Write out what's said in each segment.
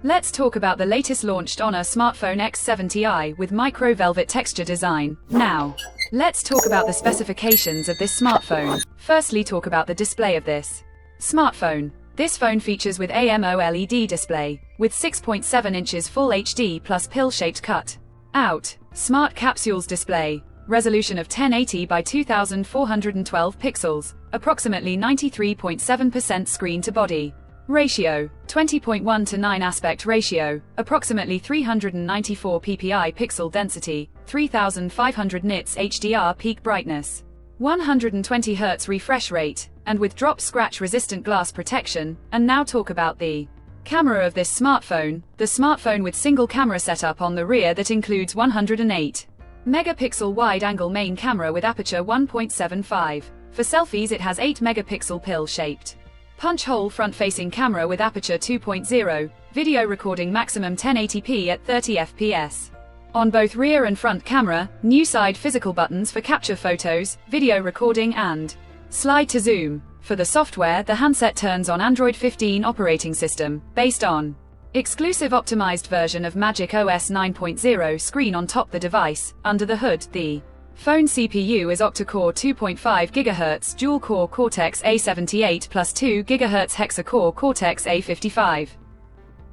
Let's talk about the latest launched Honor smartphone X70i with micro velvet texture design. Now, let's talk about the specifications of this smartphone. Firstly, talk about the display of this smartphone. This phone features with AMOLED display, with 6.7 inches Full HD plus pill-shaped cut out smart capsules display, resolution of 1080 by 2412 pixels, approximately 93.7% screen to body ratio, 20.1 to 9 aspect ratio, approximately 394 ppi pixel density, 3500 nits HDR peak brightness, 120 Hz refresh rate, and with drop scratch resistant glass protection. And now talk about the camera of this smartphone. The smartphone with single camera setup on the rear that includes 108 megapixel wide angle main camera with aperture 1.75. For selfies it has 8 megapixel pill-shaped punch hole front-facing camera with aperture 2.0, video recording maximum 1080p at 30 fps. On both rear and front camera, new side physical buttons for capture photos, video recording and slide to zoom. For the software, the handset turns on Android 15 operating system, based on exclusive optimized version of Magic OS 9.0 screen on top the device. Under the hood, the phone CPU is octa-core 2.5 GHz dual-core Cortex-A78 plus 2 GHz hexa-core Cortex-A55.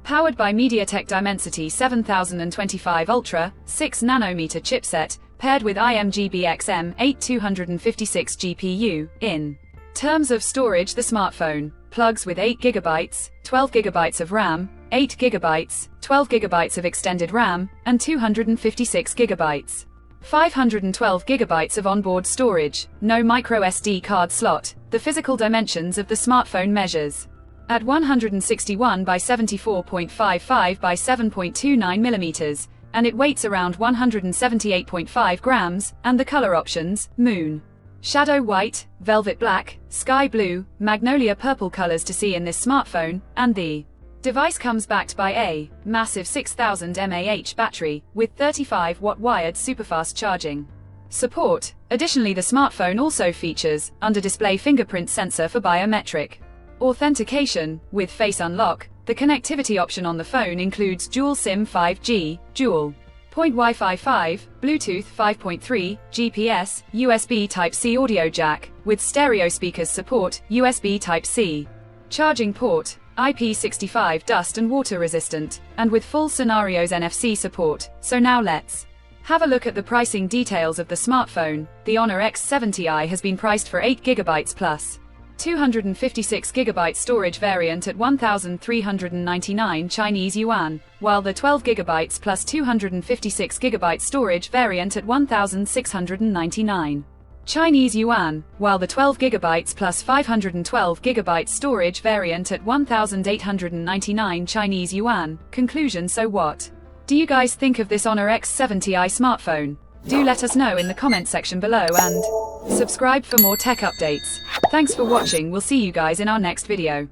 Powered by MediaTek Dimensity 7025 Ultra, 6nm chipset, paired with IMGB-XM8 256 GPU. In terms of storage, the smartphone plugs with 8GB, 12GB of RAM, 8GB, 12GB of extended RAM, and 256GB. 512 GB of onboard storage, no microSD card slot. The physical dimensions of the smartphone measures at 161 by 74.55 by 7.29 mm, and it weighs around 178.5 grams, and the color options, moon, shadow white, velvet black, sky blue, magnolia purple colors to see in this smartphone. And the device comes backed by a massive 6000 mAh battery, with 35-watt wired superfast charging support. Additionally, the smartphone also features under-display fingerprint sensor for biometric authentication, with face unlock. The connectivity option on the phone includes dual SIM 5G, dual point Wi-Fi 5, Bluetooth 5.3, GPS, USB Type-C audio jack, with stereo speakers support, USB Type-C charging port, IP65 dust and water resistant, and with full scenarios NFC support. So now let's have a look at the pricing details of the smartphone. The Honor X70i has been priced for 8GB plus 256GB storage variant at 1,399 Chinese yuan, while the 12GB plus 256GB storage variant at 1,699 Chinese yuan, while the 12GB plus 512GB storage variant at 1,899 Chinese yuan. Conclusion: so what do you guys think of this Honor X70i smartphone? Do let us know in the comment section below, and subscribe for more tech updates. Thanks for watching. We'll see you guys in our next video.